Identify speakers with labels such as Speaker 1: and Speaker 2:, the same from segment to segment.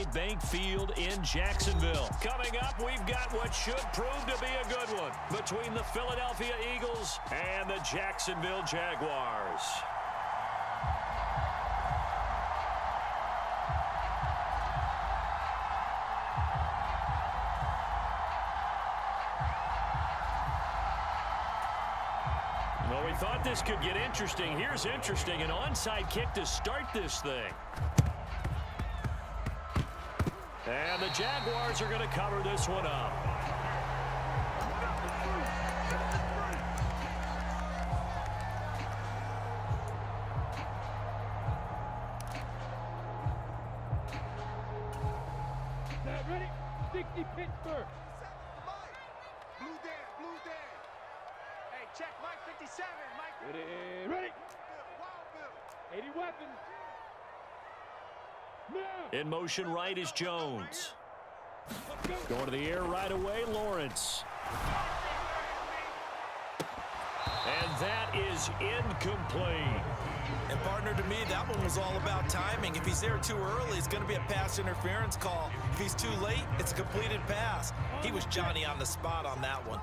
Speaker 1: State Bank Field in Jacksonville. Coming up, we've got what should prove to be a good one between the Philadelphia Eagles and the Jacksonville Jaguars. Well, we thought this could get interesting. Here's interesting, an onside kick to start this thing. And the Jaguars are going to cover this one up.
Speaker 2: Ready? 60 Pittsburgh.
Speaker 3: Blue Dan. Hey, check Mike 57. Mike.
Speaker 2: Ready? 80 weapons. Now.
Speaker 1: In motion right is Jones. Going to the air right away, Lawrence. And that is incomplete.
Speaker 4: And partner, to me, that one was all about timing. If he's there too early, it's going to be a pass interference call. If he's too late, it's a completed pass. He was Johnny on the spot on that one.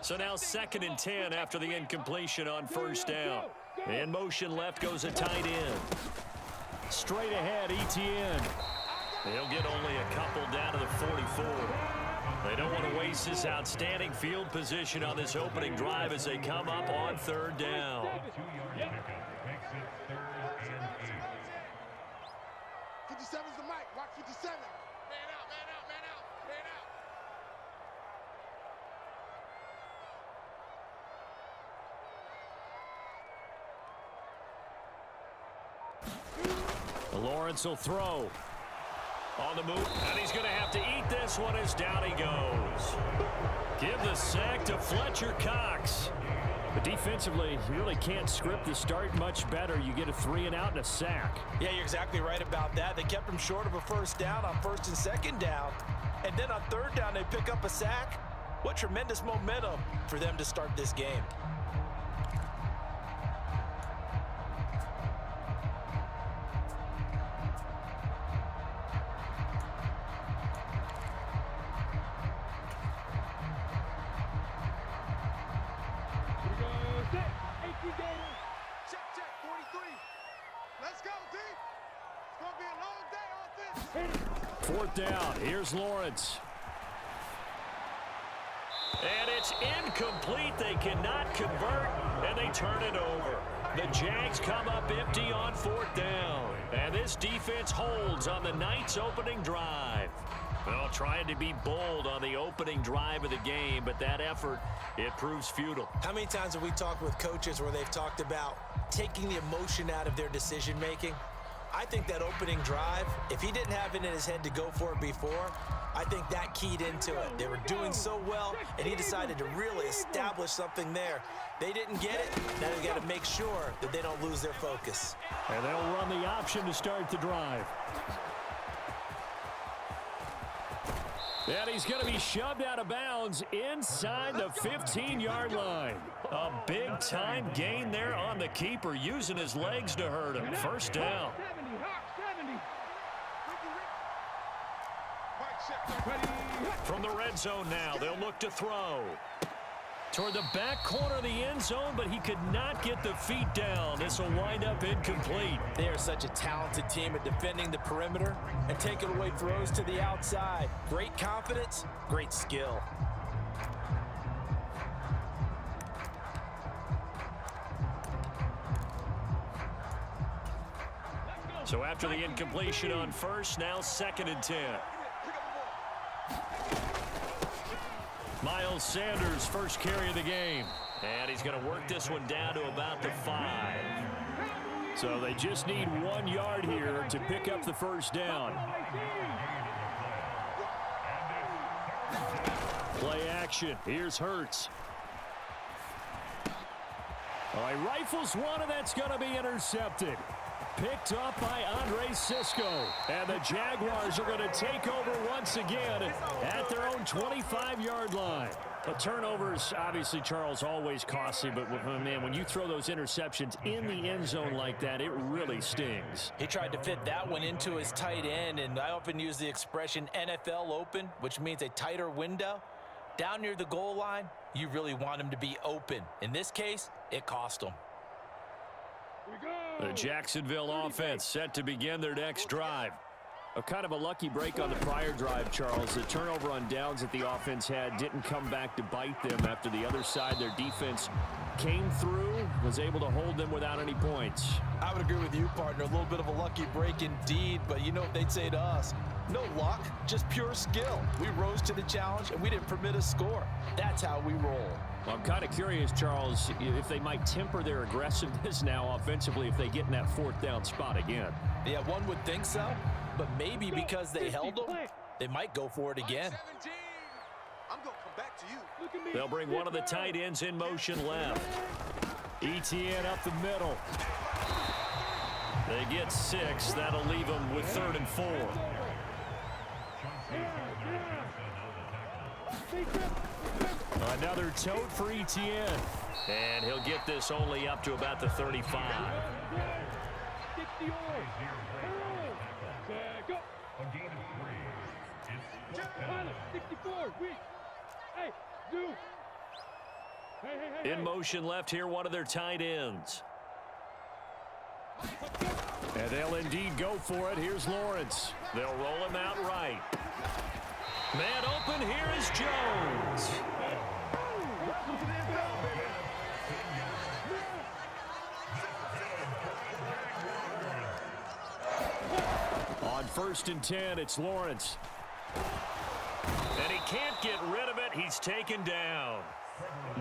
Speaker 1: So now 2nd and 10 after the incompletion on first down. In motion left goes a tight end. Straight ahead, Etienne. They'll get only a couple down to the 44. They don't want to waste this outstanding field position on this opening drive as they come up on 3rd down.
Speaker 3: 57's the mic. Watch 57. Man out.
Speaker 1: Lawrence will throw. On the move, and he's going to have to eat this one as down he goes. Give the sack to Fletcher Cox. But defensively, you really can't script the start much better. You get a 3 and out and a sack.
Speaker 4: Yeah, you're exactly right about that. They kept him short of a first down on 1st and 2nd down. And then on 3rd down, they pick up a sack. What tremendous momentum for them to start this game.
Speaker 3: Check, 43. Let's go, D. It's going to be a long day on this.
Speaker 1: 4th down. Here's Lawrence. And it's incomplete. They cannot convert, and they turn it over. The Jags come up empty on 4th down. And this defense holds on the Knights' opening drive. Well, trying to be bold on the opening drive of the game, but that effort, it proves futile.
Speaker 4: How many times have we talked with coaches where they've talked about taking the emotion out of their decision-making? I think that opening drive, if he didn't have it in his head to go for it before, I think that keyed into it. They were doing so well, and he decided to really establish something there. They didn't get it. Now they've got to make sure that they don't lose their focus.
Speaker 1: And they'll run the option to start the drive. And he's going to be shoved out of bounds inside the 15-yard line. A big-time gain there on the keeper, using his legs to hurt him. First down.
Speaker 3: 70.
Speaker 1: From the red zone now, they'll look to throw. Toward the back corner of the end zone, but he could not get the feet down. This will wind up incomplete.
Speaker 4: They are such a talented team at defending the perimeter and taking away throws to the outside. Great confidence, great skill.
Speaker 1: So after the incompletion on first, now 2nd and 10. Miles Sanders, first carry of the game. And he's going to work this one down to about the 5. So they just need 1 yard here to pick up the first down. Play action. Here's Hurts. All right, rifles one, and that's going to be intercepted. Picked up by Andre Sisco. And the Jaguars are going to take over once again at their own 25-yard line. But turnovers, obviously, Charles, always costly. But, man, when you throw those interceptions in the end zone like that, it really stings.
Speaker 4: He tried to fit that one into his tight end, and I often use the expression NFL open, which means a tighter window. Down near the goal line, you really want him to be open. In this case, it cost him.
Speaker 1: The Jacksonville offense set to begin their next drive. A kind of a lucky break on the prior drive, Charles. The turnover on downs that the offense had didn't come back to bite them after the other side. Their defense came through, was able to hold them without any points.
Speaker 4: I would agree with you, partner. A little bit of a lucky break indeed, but you know what they'd say to us? No luck, just pure skill. We rose to the challenge, and we didn't permit a score. That's how we roll.
Speaker 1: Well, I'm kind of curious, Charles, if they might temper their aggressiveness now offensively if they get in that fourth down spot again.
Speaker 4: Yeah, one would think so, but maybe because they held them, they might go for it again.
Speaker 3: I'm going to come back to you.
Speaker 1: They'll bring one of the tight ends in motion left. ETN up the middle. They get 6. That'll leave them with 3rd and 4. Another tote for ETN. And he'll get this only up to about the 35. In motion left here, one of their tight ends. And they'll indeed go for it. Here's Lawrence. They'll roll him out right. Man open, here is Jones. On 1st and 10, it's Lawrence. And he can't get rid of it. He's taken down.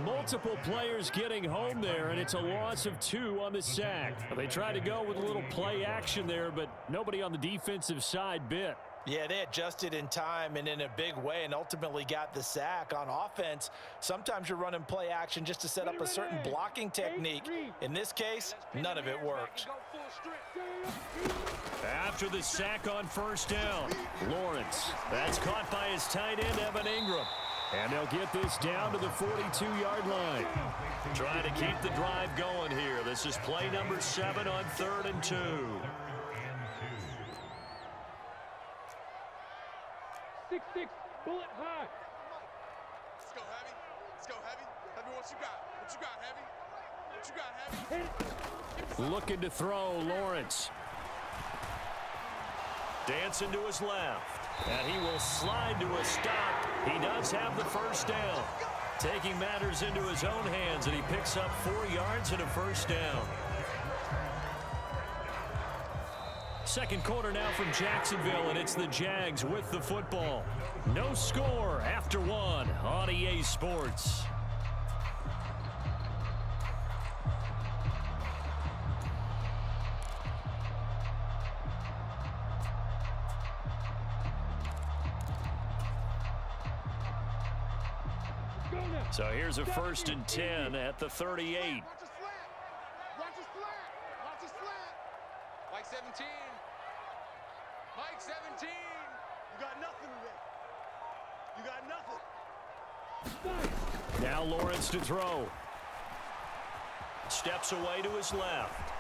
Speaker 1: Multiple players getting home there, and it's a loss of 2 on the sack. They tried to go with a little play action there, but nobody on the defensive side bit.
Speaker 4: Yeah, they adjusted in time and in a big way and ultimately got the sack. On offense, sometimes you're running play action just to set up a certain blocking technique. In this case, none of it worked.
Speaker 1: After the sack on 1st down, Lawrence. That's caught by his tight end, Evan Ingram. And they'll get this down to the 42-yard line. Trying to keep the drive going here. This is play number 7 on 3rd and 2.
Speaker 2: 6-6, bullet high.
Speaker 3: Let's go, Heavy. Let's go, Heavy. Heavy, what you got? What you got, Heavy? What you got, Heavy?
Speaker 1: Looking to throw, Lawrence. Dancing to his left. And he will slide to a stop. He does have the 1st down. Taking matters into his own hands, and he picks up 4 yards and a 1st down. Second quarter now from Jacksonville, and it's the Jags with the football. No score after 1 on EA Sports. So here's a 1st and 10 at the 38.
Speaker 3: Watch a slant. Watch a slant. Watch a slant. Mike 17. Mike 17. You got nothing today. You got nothing.
Speaker 1: Now Lawrence to throw. Steps away to his left.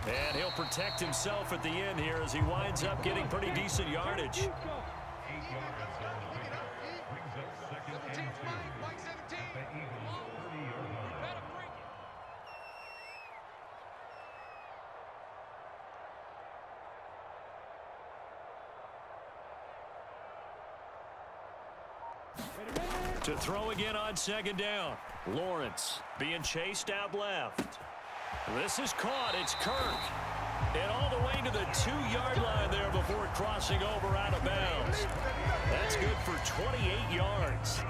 Speaker 1: And he'll protect himself at the end here as he winds up getting pretty decent yardage. To throw again on 2nd down. Lawrence being chased out left. This is caught. It's Kirk. And all the way to the 2-yard line there before crossing over out of bounds. That's good for 28 yards.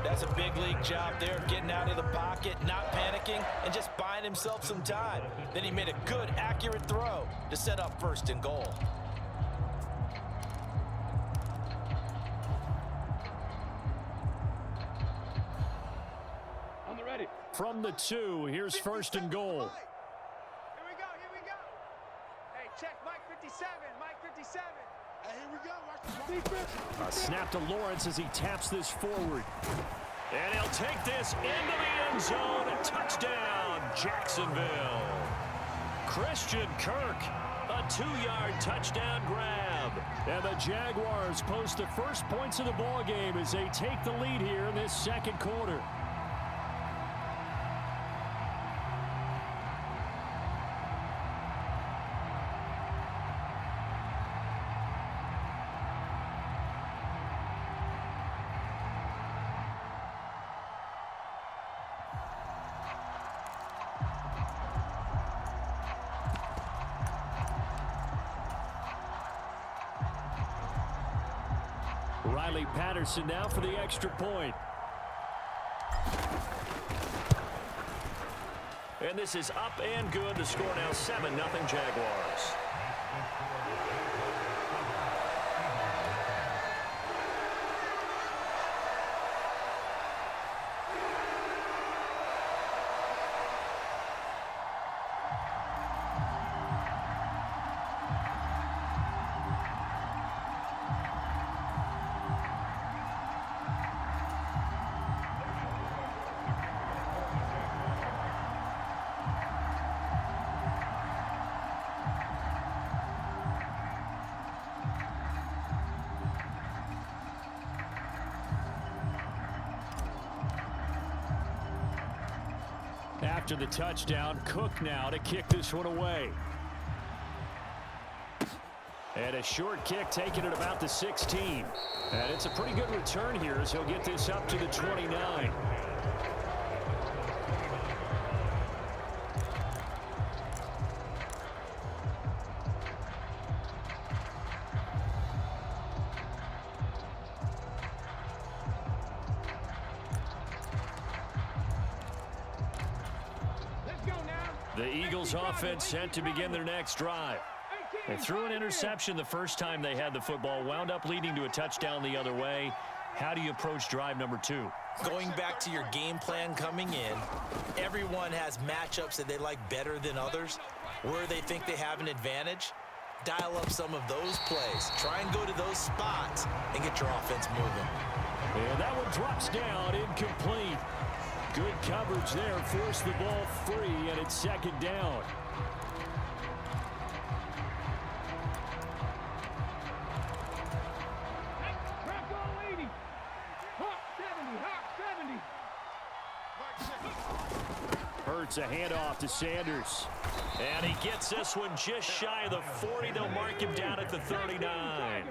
Speaker 4: That's a big league job there of getting out of the pocket, not panicking, and just buying himself some time. Then he made a good, accurate throw to set up 1st and goal.
Speaker 1: From the 2, here's 1st and goal.
Speaker 3: Here we go.
Speaker 1: A snap to Lawrence as he taps this forward. And he'll take this into the end zone. A touchdown, Jacksonville. Christian Kirk, a 2-yard touchdown grab. And the Jaguars post the first points of the ball game as they take the lead here in this second quarter. Riley Patterson now for the extra point. And this is up and good. The score now 7-0 Jaguars. After the touchdown, Cook now to kick this one away. And a short kick taken at about the 16. And it's a pretty good return here as he'll get this up to the 29. The Eagles offense set to begin their next drive. They threw an interception the first time they had the football, wound up leading to a touchdown the other way. How do you approach drive number 2?
Speaker 4: Going back to your game plan coming in, everyone has matchups that they like better than others. Where they think they have an advantage, dial up some of those plays. Try and go to those spots and get your offense moving.
Speaker 1: And that one drops down, incomplete. Good coverage there, forced the ball free, and it's second down. Hurts a handoff to Sanders. And he gets this one just shy of the 40. They'll mark him down at the 39.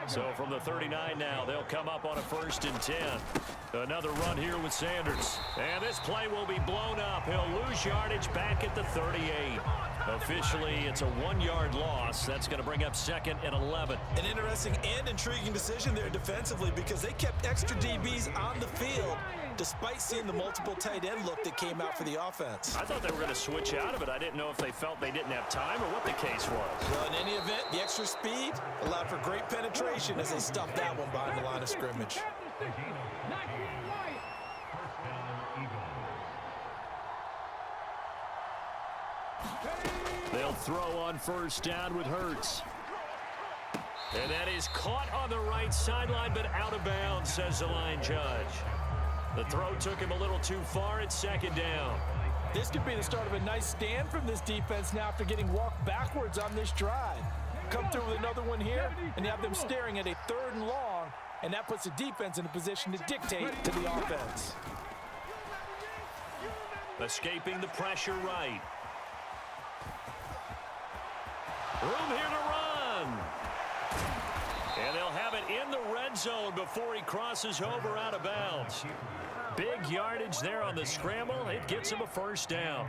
Speaker 1: So from the 39 now, they'll come up on a 1st and 10. Another run here with Sanders. And this play will be blown up. He'll lose yardage back at the 38. Officially, it's a 1-yard loss. That's going to bring up 2nd and 11.
Speaker 4: An interesting and intriguing decision there defensively because they kept extra DBs on the field despite seeing the multiple tight end look that came out for the offense.
Speaker 1: I thought they were going to switch out of it. I didn't know if they felt they didn't have time or what the case was.
Speaker 4: Well, in any event, the extra speed allowed for great penetration as they stuffed that one behind the line of scrimmage.
Speaker 1: They'll throw on 1st down with Hurts. And that is caught on the right sideline, but out of bounds, says the line judge. The throw took him a little too far. It's 2nd down.
Speaker 4: This could be the start of a nice stand from this defense now after getting walked backwards on this drive. Come through with another one here, and you have them staring at a 3rd and long, and that puts the defense in a position to dictate to the offense.
Speaker 1: Escaping the pressure right. Room here to run. And they'll have it in the red zone before he crosses over out of bounds. Big yardage there on the scramble. It gets him a 1st down.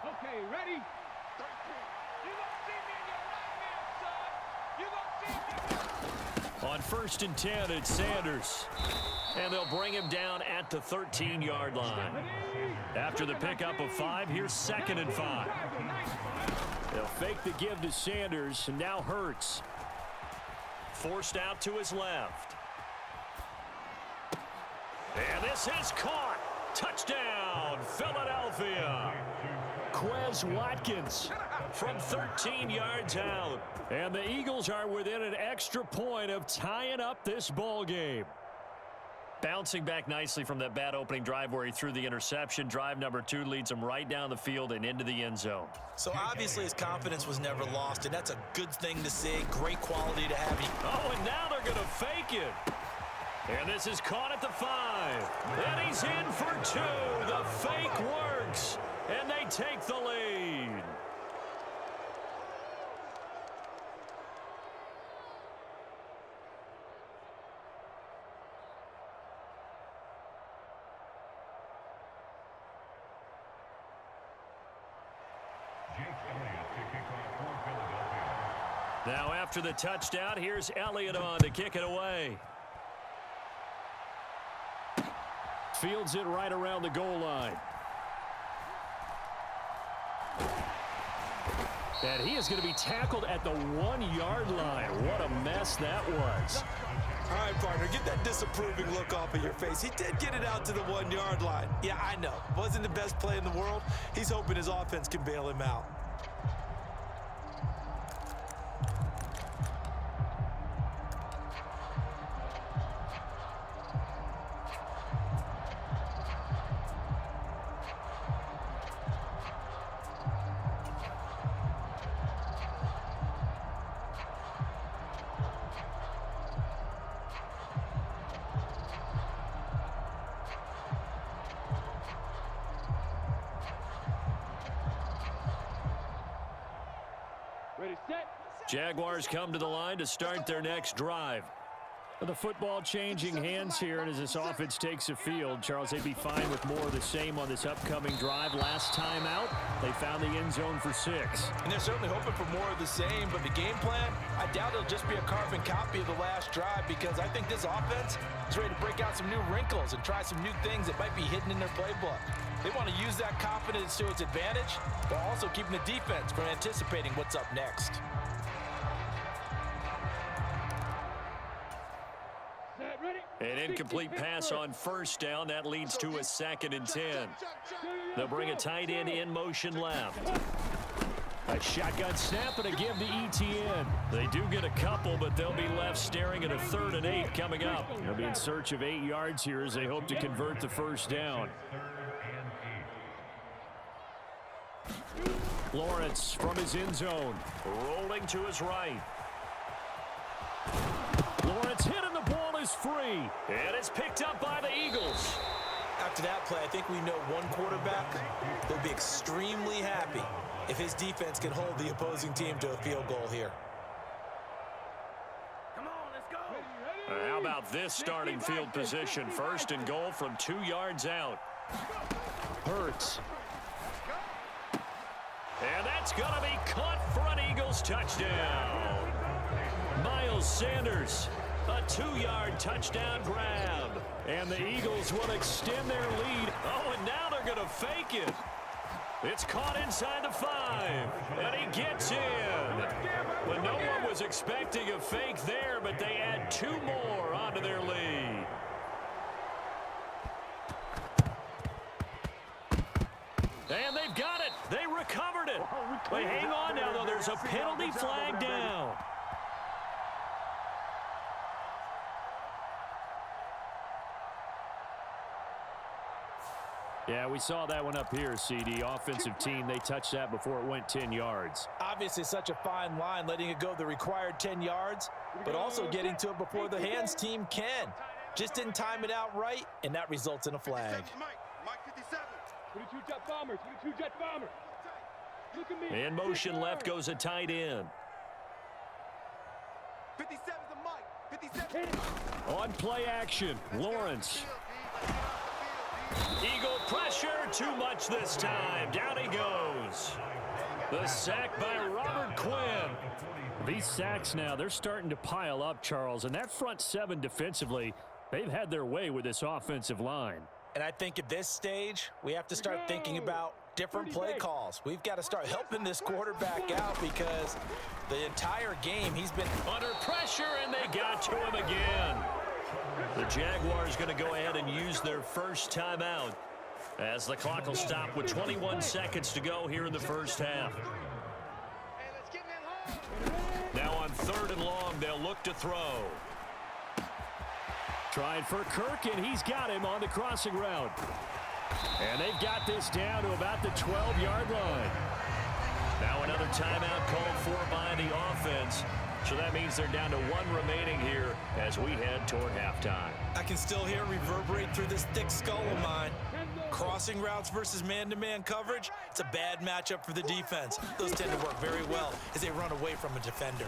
Speaker 2: Okay, ready?
Speaker 1: On 1st and 10, it's Sanders. And they'll bring him down at the 13-yard line. After the pickup of 5, here's 2nd and 5. They'll fake the give to Sanders, and now Hurts. Forced out to his left. And this is caught. Touchdown, Philadelphia. Quez Watkins from 13 yards out. And the Eagles are within an extra point of tying up this ball game. Bouncing back nicely from that bad opening drive where he threw the interception. Drive number 2 leads him right down the field and into the end zone.
Speaker 4: So obviously his confidence was never lost, and that's a good thing to see. Great quality to have.
Speaker 1: Oh, and now they're going to fake it. And this is caught at the 5. And he's in for 2. The fake works. And they take the lead. Now after the touchdown, here's Elliott on to kick it away. Fields it right around the goal line. And he is going to be tackled at the 1-yard line. What a mess that was.
Speaker 4: All right, partner, get that disapproving look off of your face. He did get it out to the 1-yard line. Yeah, I know. Wasn't the best play in the world. He's hoping his offense can bail him out.
Speaker 2: Ready, set.
Speaker 1: Jaguars come to the line to start their next drive. The football changing hands here, and as this offense takes the field, Charles, they'd be fine with more of the same on this upcoming drive. Last time out, they found the end zone for 6.
Speaker 4: And they're certainly hoping for more of the same, but the game plan, I doubt it'll just be a carbon copy of the last drive, because I think this offense is ready to break out some new wrinkles and try some new things that might be hidden in their playbook. They want to use that confidence to its advantage, while also keeping the defense from anticipating what's up next.
Speaker 2: Set, ready.
Speaker 1: An incomplete pass on first down. That leads to a 2nd and 10. They'll bring a tight end in motion left. A shotgun snap and a give to ETN. They do get a couple, but they'll be left staring at a 3rd and 8 coming up. They'll be in search of 8 yards here as they hope to convert the first down. Lawrence from his end zone, rolling to his right. Lawrence hit and the ball is free. And it's picked up by the Eagles.
Speaker 4: After that play, I think we know one quarterback will be extremely happy if his defense can hold the opposing team to a field goal here.
Speaker 2: Come on, let's go.
Speaker 1: How about this starting field position? 1st and goal from 2 yards out. Hurts. And that's going to be caught for an Eagles touchdown. Miles Sanders, a 2-yard touchdown grab. And the Eagles will extend their lead. Oh, and now they're going to fake it. It's caught inside the 5. And he gets in. But no one was expecting a fake there, but they add 2 more onto their lead. And they've got it. They recovered it. They hang on now, though. There's a penalty flag down. Yeah, we saw that one up here, CD. Offensive team, they touched that before it went 10 yards.
Speaker 4: Obviously such a fine line, letting it go the required 10 yards, but also getting to it before the hands team can. Just didn't time it out right, and that results in a flag.
Speaker 2: 22 jet bombers, 22 jet bombers. Look at me.
Speaker 1: In motion left goes a tight end.
Speaker 3: 57's the mic. 57.
Speaker 1: On play action, Lawrence. Eagle pressure, too much this time. Down he goes. The sack by Robert Quinn. These sacks now, they're starting to pile up, Charles. And that front 7 defensively, they've had their way with this offensive line.
Speaker 4: And I think at this stage, we have to start thinking about different play calls. We've got to start helping this quarterback out because the entire game he's been
Speaker 1: under pressure, and they got to him again. The Jaguars going to go ahead and use their first timeout as the clock will stop with 21 seconds to go here in the first half. Now on 3rd and long, they'll look to throw.
Speaker 5: Trying for Kirk, and he's got him on the crossing route. And they've got this down to about the 12-yard line.
Speaker 1: Now another timeout called for by the offense. So that means they're down to 1 remaining here as we head toward halftime.
Speaker 4: I can still hear it reverberate through this thick skull of mine. Crossing routes versus man-to-man coverage, it's a bad matchup for the defense. Those tend to work very well as they run away from a defender.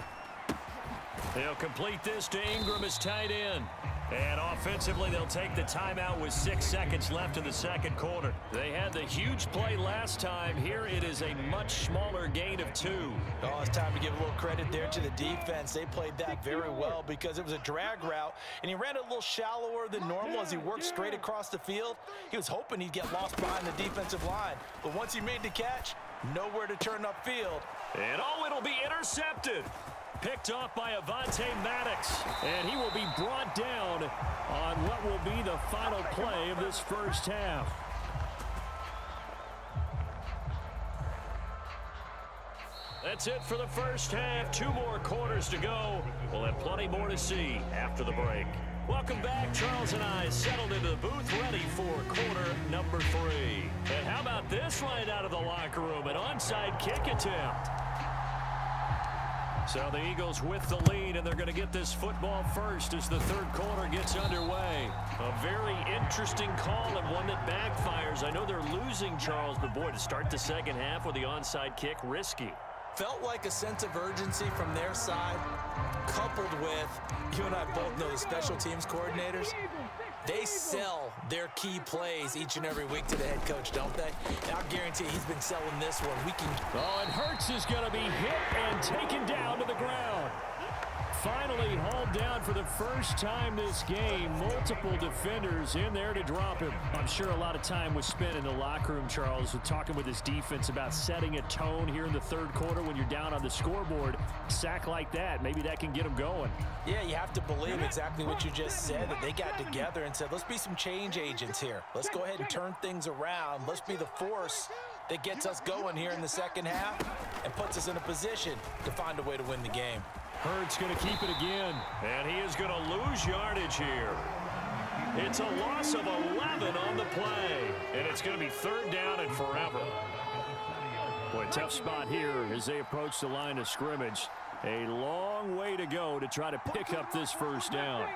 Speaker 1: They'll complete this to Ingram as tight end. And offensively, they'll take the timeout with 6 seconds left in the second quarter. They had the huge play last time. Here it is a much smaller gain of 2.
Speaker 4: Oh, it's time to give a little credit there to the defense. They played that very well because it was a drag route, and he ran it a little shallower than normal as he worked straight across the field. He was hoping he'd get lost behind the defensive line, but once he made the catch, nowhere to turn upfield.
Speaker 1: And it'll be intercepted. Picked off by Avonte Maddox, and he will be brought down on what will be the final play of this first half. That's it for the first half. 2 more quarters to go. We'll have plenty more to see after the break. Welcome back. Charles and I settled into the booth ready for quarter number 3. And how about this right out of the locker room? An onside kick attempt. So the Eagles with the lead, and they're going to get this football first as the third quarter gets underway. A very interesting call and one that backfires. I know they're losing, Charles, but boy, to start the second half with the onside kick, risky.
Speaker 4: Felt like a sense of urgency from their side, coupled with, you and I both know the special teams coordinators, they sell their key plays each and every week to the head coach, don't they? And I guarantee he's been selling this one.
Speaker 5: Oh, and Hurts is going to be hit and taken down to the ground. Finally hauled down for the first time this game. Multiple defenders in there to drop him. I'm sure a lot of time was spent in the locker room, Charles, with talking with his defense about setting a tone here in the third quarter when you're down on the scoreboard. Sack like that, maybe that can get them going.
Speaker 4: Yeah, you have to believe exactly what you just said, that they got together and said, let's be some change agents here. Let's go ahead and turn things around. Let's be the force that gets us going here in the second half and puts us in a position to find a way to win the game.
Speaker 5: Hurts going to keep it again.
Speaker 1: And he is going to lose yardage here. It's a loss of 11 on the play. And it's going to be 3rd down and forever.
Speaker 5: Boy, tough spot here as they approach the line of scrimmage. A long way to go to try to pick up this first down.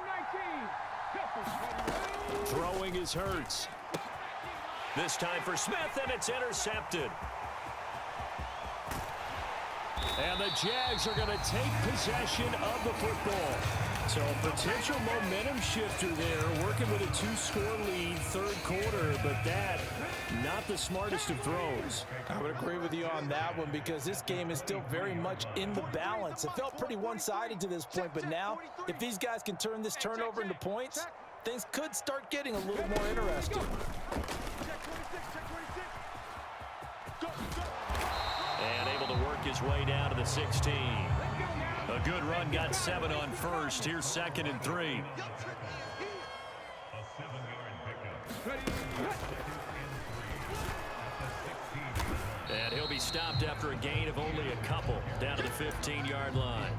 Speaker 5: Throwing is Hurts.
Speaker 1: This time for Smith, and it's intercepted.
Speaker 5: And the Jags are going to take possession of the football. So a potential momentum shifter there, working with a 2-score lead, third quarter, but that, not the smartest of throws.
Speaker 4: I would agree with you on that one because this game is still very much in the balance. It felt pretty one-sided to this point, but now, if these guys can turn this turnover into points, things could start getting a little more interesting.
Speaker 1: And able to work his way down to the 16. A good run, got 7 on first. Here's 2nd and 3. And he'll be stopped after a gain of only a couple, down to the 15-yard line.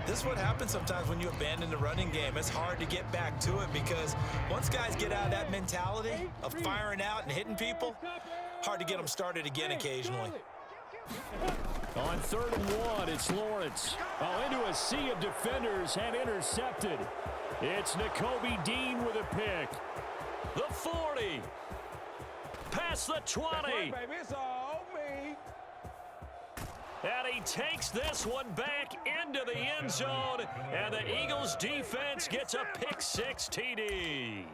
Speaker 4: This is what happens sometimes when you abandon the running game. It's hard to get back to it because once guys get out of that mentality of firing out and hitting people, hard to get them started again occasionally.
Speaker 5: On 3rd and 1, it's Lawrence. Oh, into a sea of defenders and intercepted. It's Nakobe Dean with a pick.
Speaker 1: The 40. Past the 20. And he takes this one back into the end zone. And the Eagles defense gets a pick-6 TD.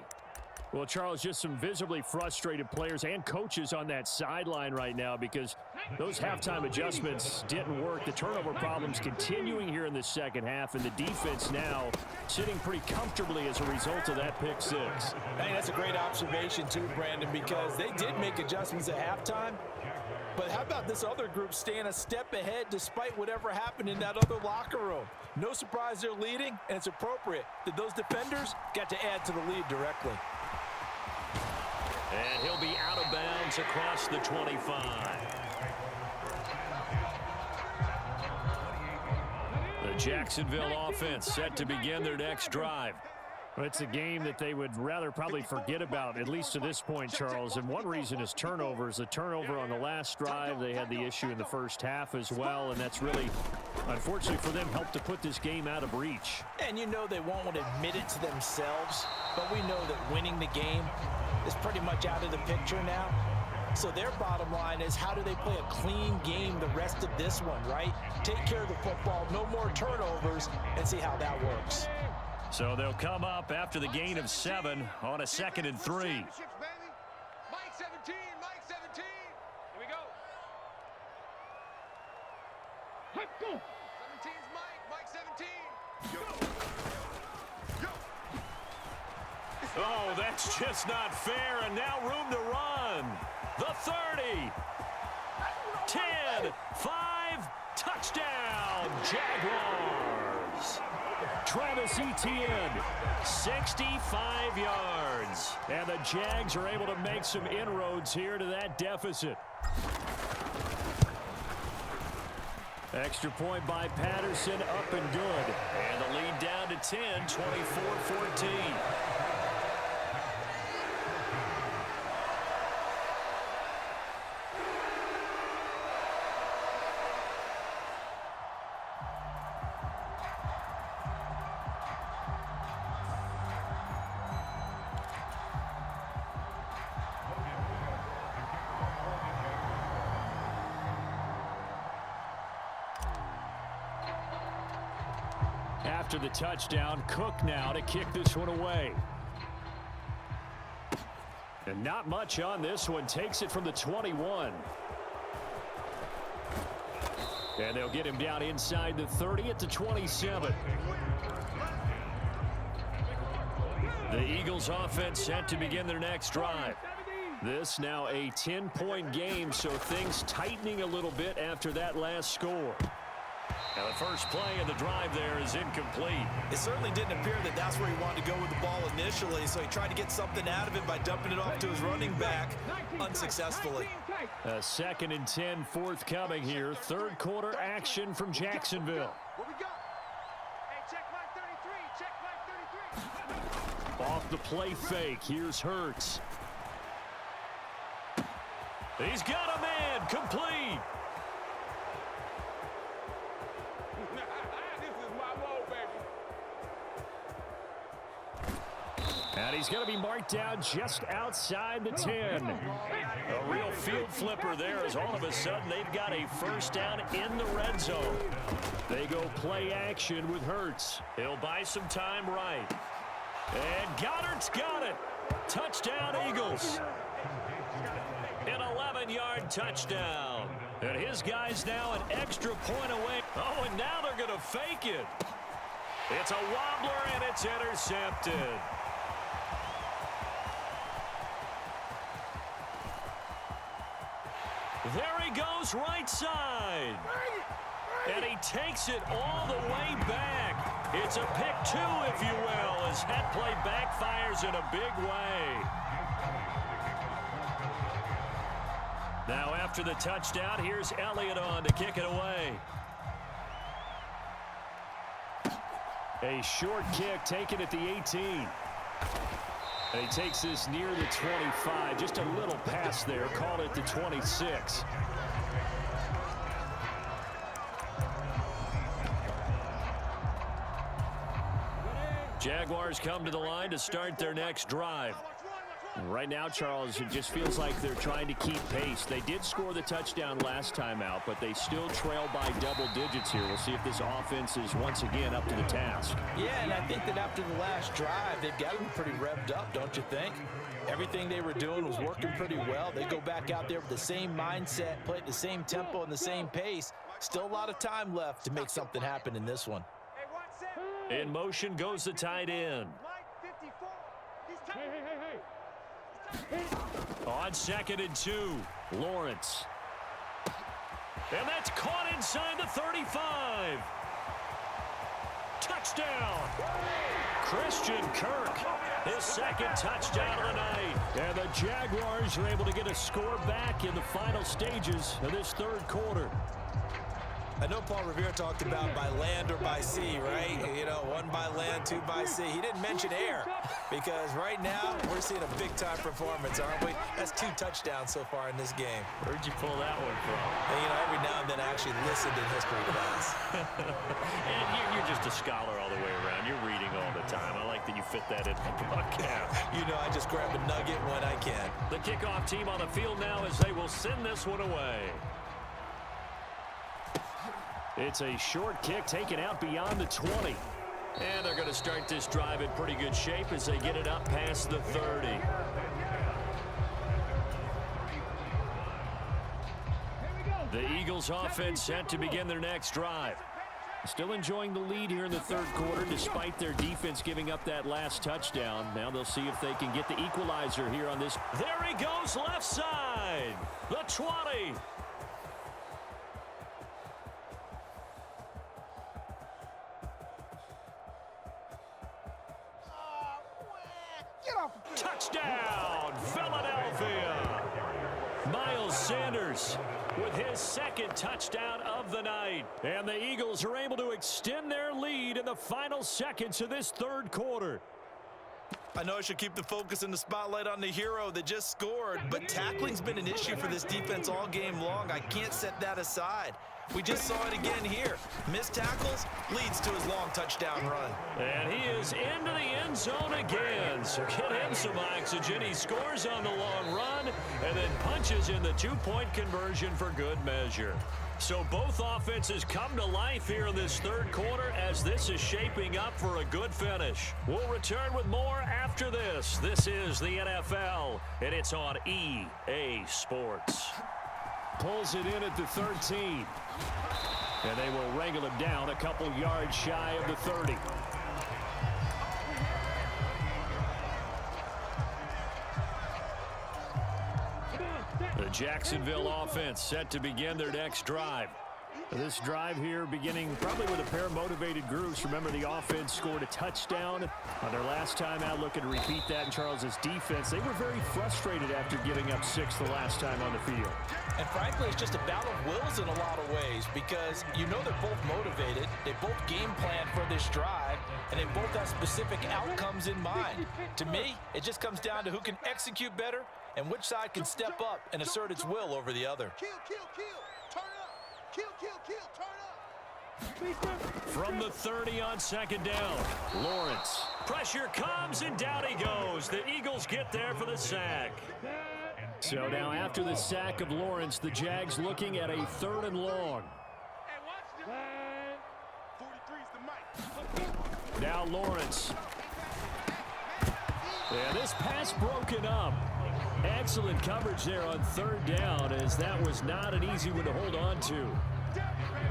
Speaker 5: Well, Charles, just some visibly frustrated players and coaches on that sideline right now because those halftime adjustments didn't work. The turnover problems continuing here in the second half, and the defense now sitting pretty comfortably as a result of that pick-6.
Speaker 4: I think that's a great observation too, Brandon, because they did make adjustments at halftime, But how about this other group staying a step ahead despite whatever happened in that other locker room? No surprise they're leading, and it's appropriate that those defenders got to add to the lead directly.
Speaker 1: And he'll be out of bounds across the 25. The Jacksonville offense set to begin their next drive.
Speaker 5: It's a game that they would rather probably forget about, at least to this point, Charles. And one reason is turnovers. The turnover on the last drive, they had the issue in the first half as well, and that's really, unfortunately for them, helped to put this game out of reach.
Speaker 4: And you know they won't want to admit it to themselves, but we know that winning the game is pretty much out of the picture now. So their bottom line is, how do they play a clean game the rest of this one, right? Take care of the football, no more turnovers, and see how that works.
Speaker 1: So they'll come up after the gain of 7 on a 2nd and 3.
Speaker 3: Mike 17, Mike 17. Here we go. 17's Mike 17.
Speaker 1: Oh, that's just not fair, and now room to run. The 30. 10, 5, touchdown, Jaguars.
Speaker 5: Travis Etienne, 65 yards. And the Jags are able to make some inroads here to that deficit. Extra point by Patterson, up and good.
Speaker 1: And the lead down to 10, 24-14.
Speaker 5: After the touchdown, Cook now to kick this one away. And not much on this one. Takes it from the 21. And they'll get him down inside the 30 at the 27. The Eagles offense set to begin their next drive. This now a 10-point game, so things tightening a little bit after that last score.
Speaker 1: Now the first play of the drive there is incomplete.
Speaker 4: It certainly didn't appear that that's where he wanted to go with the ball initially, so he tried to get something out of it by dumping it off to his running back unsuccessfully.
Speaker 5: A 2nd and 10 forthcoming here. Third quarter action from Jacksonville.
Speaker 3: What we got? Hey, check Mike 33. Check Mike 33.
Speaker 5: Off the play fake. Here's Hurts.
Speaker 1: He's got a man, complete.
Speaker 2: This is my mode, baby.
Speaker 5: And he's going to be marked down just outside the 10.
Speaker 1: A real field flipper there, as all of a sudden they've got a first down in the red zone.
Speaker 5: They go play action with Hurts.
Speaker 1: He'll buy some time right. And Goddard's got it. Touchdown, Eagles. An 11-yard touchdown. And his guy's now an extra point away. Oh, and now they're going to fake it. It's a wobbler, and it's intercepted. There he goes, right side. And he takes it all the way back. It's a pick 2, if you will, as that play backfires in a big way. Now after the touchdown, here's Elliott on to kick it away.
Speaker 5: A short kick taken at the 18. And he takes this near the 25. Just a little pass there. Called it the 26.
Speaker 1: Jaguars come to the line to start their next drive.
Speaker 5: Right now, Charles, it just feels like they're trying to keep pace. They did score the touchdown last time out, but they still trail by double digits here. We'll see if this offense is once again up to the task.
Speaker 4: Yeah, and I think that after the last drive, they've got them pretty revved up, don't you think? Everything they were doing was working pretty well. They go back out there with the same mindset, play at the same tempo and the same pace. Still a lot of time left to make something happen in this one.
Speaker 1: In motion goes the tight end.
Speaker 2: Hey.
Speaker 1: On 2nd and 2,
Speaker 5: Lawrence.
Speaker 1: And that's caught inside the 35. Touchdown. Christian Kirk, his second touchdown of the night.
Speaker 5: And the Jaguars are able to get a score back in the final stages of this third quarter.
Speaker 4: I know Paul Revere talked about by land or by sea, right? You know, one by land, two by sea. He didn't mention air because right now we're seeing a big-time performance, aren't we? That's 2 touchdowns so far in this game.
Speaker 1: Where'd you pull that one from?
Speaker 4: And, you know, every now and then I actually listened in history class.
Speaker 1: And you're just a scholar all the way around. You're reading all the time. I like that you fit that in the broadcast.
Speaker 4: You know, I just grab a nugget when I can.
Speaker 1: The kickoff team on the field now as they will send this one away.
Speaker 5: It's a short kick taken out beyond the 20.
Speaker 1: And they're going to start this drive in pretty good shape as they get it up past the 30. The Eagles offense set to begin their next drive.
Speaker 5: Still enjoying the lead here in the third quarter despite their defense giving up that last touchdown. Now they'll see if they can get the equalizer here on this.
Speaker 1: There he goes left side. The 20. Touchdown, Philadelphia. Miles Sanders with his second touchdown of the night.
Speaker 5: And the Eagles are able to extend their lead in the final seconds of this third quarter.
Speaker 4: I know I should keep the focus and the spotlight on the hero that just scored, but tackling's been an issue for this defense all game long. I can't set that aside. We just saw it again here. Missed tackles leads to his long touchdown run.
Speaker 1: And he is into the end zone again. So get him some oxygen. He scores on the long run and then punches in the 2-point conversion for good measure. So both offenses come to life here in this third quarter as this is shaping up for a good finish. We'll return with more after this. This is the NFL, and it's on EA Sports.
Speaker 5: Pulls it in at the 13. And they will wrangle him down a couple yards shy of the 30. The Jacksonville offense set to begin their next drive. This drive here beginning probably with a pair of motivated groups. Remember, the offense scored a touchdown on their last time out. Looking to repeat that in Charles's defense. They were very frustrated after giving up 6 the last time on the field.
Speaker 4: And frankly, it's just a battle of wills in a lot of ways because you know they're both motivated. They both game plan for this drive, and they both have specific outcomes in mind. To me, it just comes down to who can execute better and which side can step up and assert its will over the other.
Speaker 3: Kill, kill, kill. Turn up. Kill, kill, kill. Turn up.
Speaker 1: From the 30 on second down, Lawrence. Pressure comes, and down he goes. The Eagles get there for the sack.
Speaker 5: So now after the sack of Lawrence, the Jags looking at a 3rd and long.
Speaker 3: Hey, watch them. 43's the mic.
Speaker 5: Now Lawrence. And this pass broken up. Excellent coverage there on 3rd down as that was not an easy one to hold on to.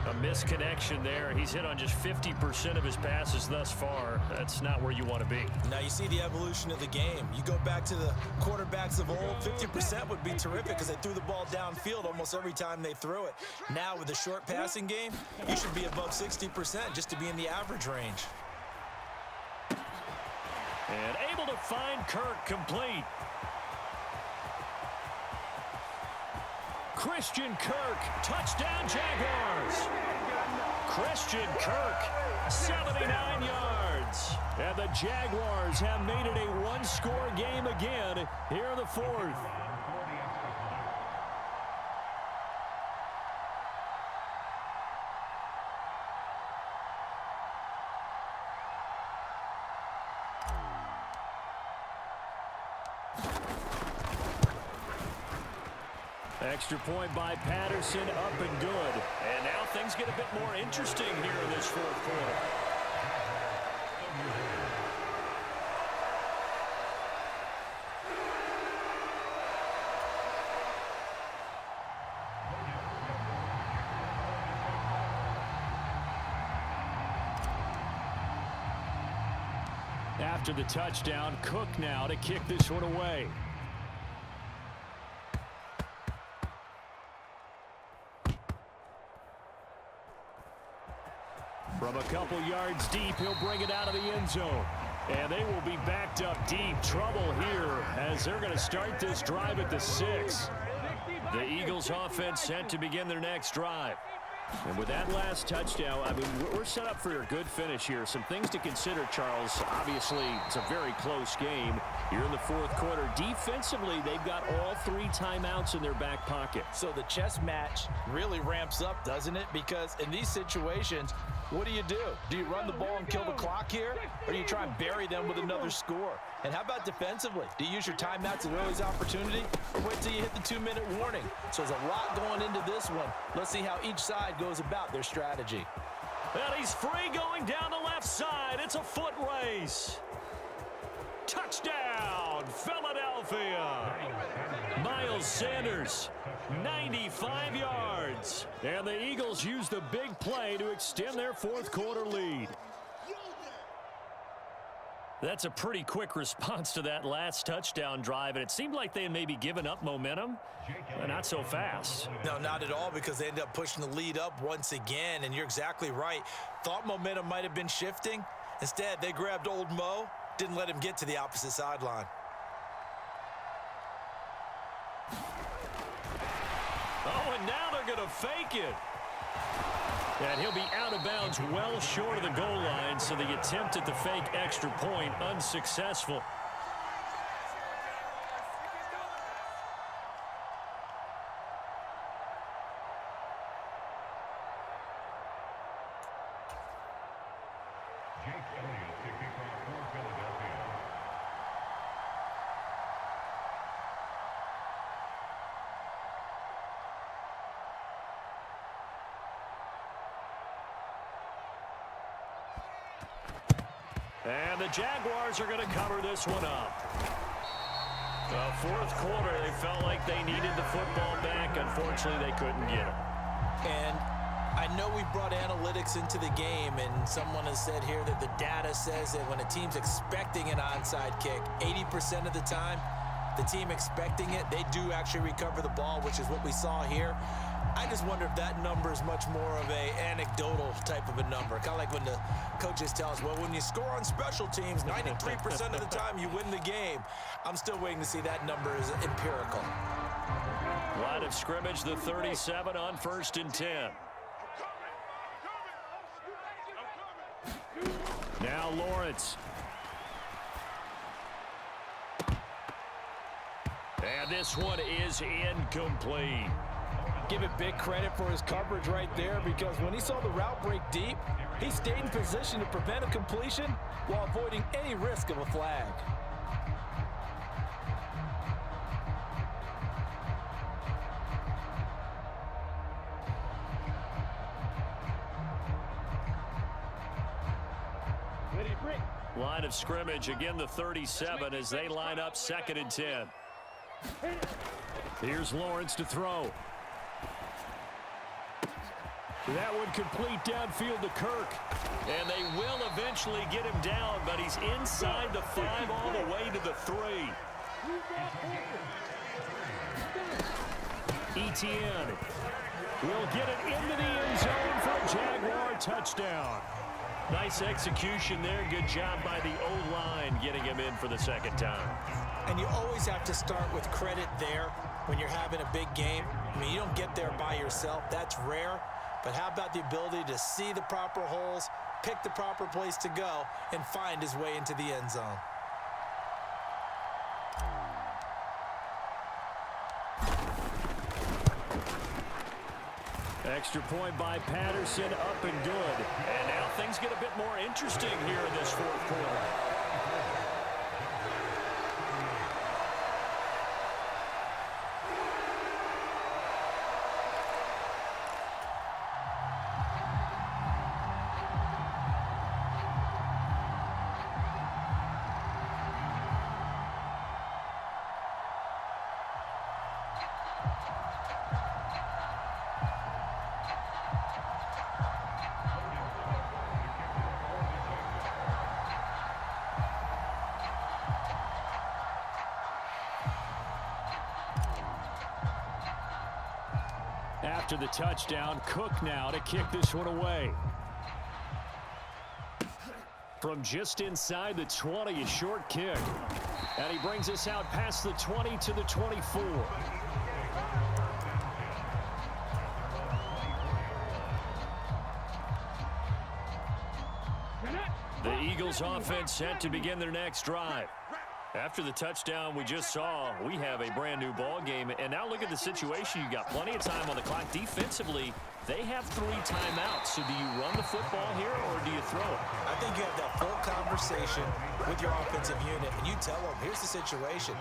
Speaker 1: A misconnection there. He's hit on just 50% of his passes thus far. That's not where you want to be.
Speaker 4: Now you see the evolution of the game. You go back to the quarterbacks of old, 50% would be terrific because they threw the ball downfield almost every time they threw it. Now with the short passing game, you should be above 60% just to be in the average range.
Speaker 1: And able to find Kirk complete. Christian Kirk, touchdown Jaguars. Christian Kirk, 79 yards.
Speaker 5: And the Jaguars have made it a one-score game again here in the 4th. Extra point by Patterson, up and good.
Speaker 1: And now things get a bit more interesting here in this 4th quarter.
Speaker 5: After the touchdown, Cook now to kick this one away. couple yards deep. He'll bring it out of the end zone. And they will be backed up deep. Trouble here as they're going to start this drive at the 6. The Eagles offense set to begin their next drive. And with that last touchdown, I mean, we're set up for a good finish here. Some things to consider, Charles. Obviously, it's a very close game. You're in the fourth quarter. Defensively, they've got all 3 timeouts in their back pocket.
Speaker 4: So the chess match really ramps up, doesn't it? Because in these situations, what do? Do you run the ball and kill the clock here? Or do you try and bury them with another score? And how about defensively? Do you use your timeouts at early's opportunity? Or wait till you hit the 2-minute warning? So there's a lot going into this one. Let's see how each side goes about their strategy.
Speaker 1: And he's free going down the left side. It's a foot race. Touchdown, Philadelphia. Miles Sanders, 95 yards. And the Eagles use the big play to extend their fourth quarter lead. That's a pretty quick response to that last touchdown drive, and it seemed like they had maybe given up momentum, but not so fast.
Speaker 4: No, not at all, because they ended up pushing the lead up once again, and you're exactly right. Thought momentum might have been shifting. Instead, they grabbed old Mo, didn't let him get to the opposite sideline.
Speaker 1: Oh, and now they're going to fake it. And he'll be out of bounds well short of the goal line, so the attempt at the fake extra point unsuccessful. And the Jaguars are going to cover this one up. The fourth quarter, they felt like they needed the football back. Unfortunately, they couldn't get it.
Speaker 4: And I know we brought analytics into the game, and someone has said here that the data says that when a team's expecting an onside kick, 80% of the time, the team expecting it, they do actually recover the ball, which is what we saw here. I just wonder if that number is much more of a anecdotal type of a number. Kind of like when the coaches tell us, well, when you score on special teams, 93% of the time you win the game. I'm still waiting to see that number is empirical.
Speaker 1: Line of scrimmage, the 37 on 1st and 10. Now Lawrence. And this one is incomplete.
Speaker 4: Give it big credit for his coverage right there, because when he saw the route break deep, he stayed in position to prevent a completion while avoiding any risk of a flag.
Speaker 1: Line of scrimmage, again the 37 as they line up 2nd and 10. Here's Lawrence to throw. That one complete downfield to Kirk. And they will eventually get him down, but he's inside the 5 all the way to the 3. Etienne will get it into the end zone for a Jaguar touchdown. Nice execution there. Good job by the O-line getting him in for the 2nd time.
Speaker 4: And you always have to start with credit there when you're having a big game. I mean, you don't get there by yourself. That's rare. But how about the ability to see the proper holes, pick the proper place to go, and find his way into the end zone?
Speaker 5: Extra point by Patterson, up and good.
Speaker 1: And now things get a bit more interesting here in this fourth quarter.
Speaker 5: After the touchdown, Cook now to kick this one away. From just inside the 20, a short kick. And he brings us out past the 20 to the 24. The Eagles offense set to begin their next drive. After the touchdown we just saw, we have a brand new ball game. And now look at the situation. You got plenty of time on the clock. Defensively, they have 3 timeouts. So do you run the football here or do you throw it?
Speaker 4: I think you have that full conversation with your offensive unit, and you tell them, here's the situation.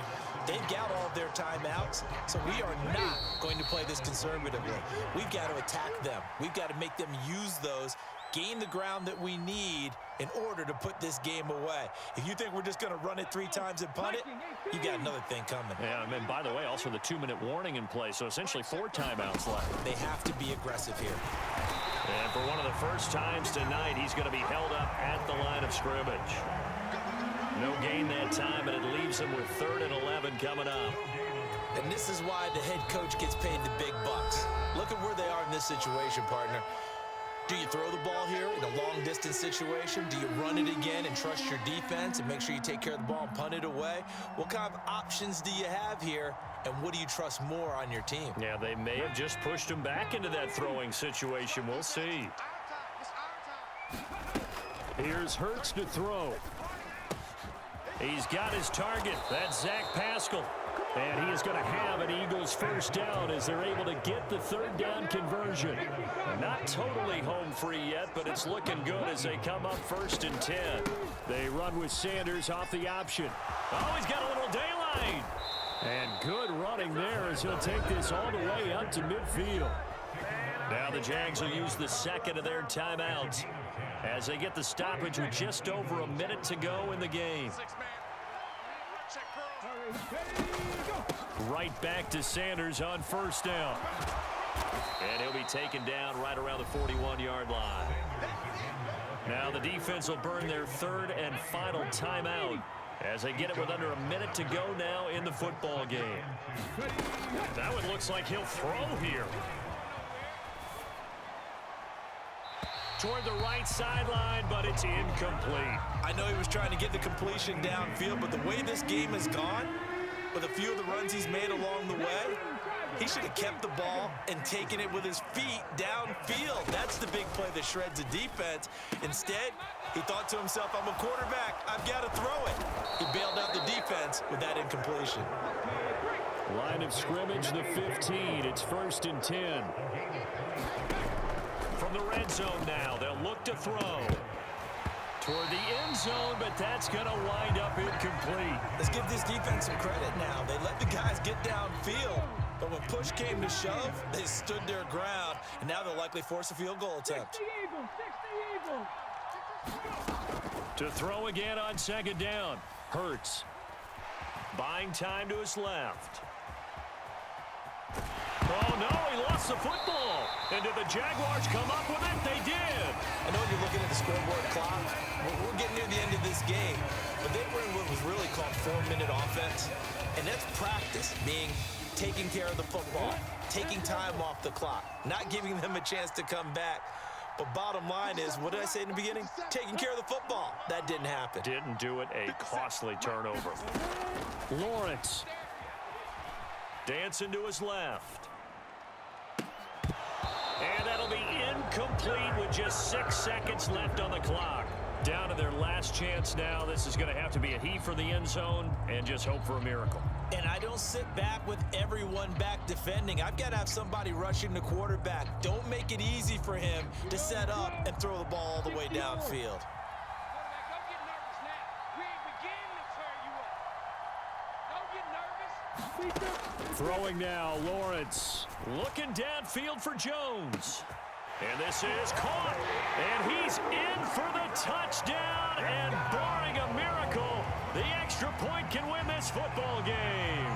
Speaker 4: They've got all of their timeouts, so we are not going to play this conservatively. We've got to attack them. We've got to make them use those, gain the ground that we need in order to put this game away. If you think we're just going to run it 3 times and punt it, you got another thing coming.
Speaker 5: Yeah, and by the way, also the 2-minute warning in play, so essentially 4 timeouts left.
Speaker 4: They have to be aggressive here.
Speaker 5: And for one of the first times tonight, he's going to be held up at the line of scrimmage. No gain that time, and it leaves him with 3rd and 11 coming up.
Speaker 4: And this is why the head coach gets paid the big bucks. Look at where they are in this situation, partner. Do you throw the ball here in a long-distance situation? Do you run it again and trust your defense and make sure you take care of the ball and punt it away? What kind of options do you have here, and what do you trust more on your team?
Speaker 5: Yeah, they may have just pushed him back into that throwing situation. We'll see. Here's Hurts to throw. He's got his target. That's Zach Pascal. And he is going to have an Eagles first down as they're able to get the 3rd down conversion. Not totally home free yet, but it's looking good as they come up 1st and 10. They run with Sanders off the option. Oh, he's got a little daylight. And good running there as he'll take this all the way up to midfield. Now the Jags will use the 2nd of their timeouts as they get the stoppage with just over a minute to go in the game. Right back to Sanders on 1st down. And he'll be taken down right around the 41-yard line. Now the defense will burn their 3rd and final timeout as they get it with under a minute to go now in the football game. Now it looks like he'll throw here. Toward the right sideline, but it's incomplete.
Speaker 4: I know he was trying to get the completion downfield, but the way this game has gone, with a few of the runs he's made along the way, he should have kept the ball and taken it with his feet downfield. That's the big play that shreds the defense. Instead, he thought to himself, I'm a quarterback, I've got to throw it. He bailed out the defense with that incompletion.
Speaker 5: Line of scrimmage, the 15. It's 1st and 10. From the red zone now, they'll look to throw. Toward the end zone, but that's going to wind up incomplete.
Speaker 4: Let's give this defense some credit now. They let the guys get downfield, but when push came to shove, they stood their ground, and now they'll likely force a field goal attempt.
Speaker 5: To throw again on 2nd down. Hurts. Buying time to his left. Oh, no, he lost the football. And did the Jaguars come up with it? They did.
Speaker 4: I know you're looking at the scoreboard clock. We're getting near the end of this game. But they were in what was really called 4-minute offense. And that's practice, meaning taking care of the football, taking time off the clock, not giving them a chance to come back. But bottom line is, what did I say in the beginning? Taking care of the football. That didn't happen.
Speaker 5: Didn't do it. A costly turnover. Lawrence. Dancing to his left. And that'll be incomplete with just 6 seconds left on the clock. Down to their last chance now. This is going to have to be a heave for the end zone and just hope for a miracle.
Speaker 4: And I don't sit back with everyone back defending. I've got to have somebody rushing the quarterback. Don't make it easy for him to set up and throw the ball all the way downfield.
Speaker 5: Throwing now, Lawrence. Looking downfield for Jones. And this is caught. And he's in for the touchdown. And barring a miracle, the extra point can win this football game.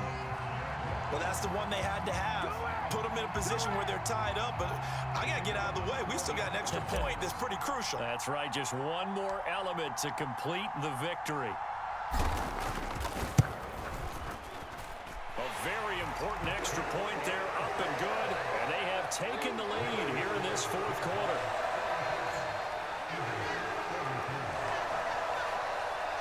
Speaker 4: Well, that's the one they had to have. Put them in a position where they're tied up. But I got to get out of the way. We still got an extra point that's pretty crucial.
Speaker 5: That's right. Just one more element to complete the victory. A very important extra point there, up and good, and they have taken the lead here in this 4th quarter.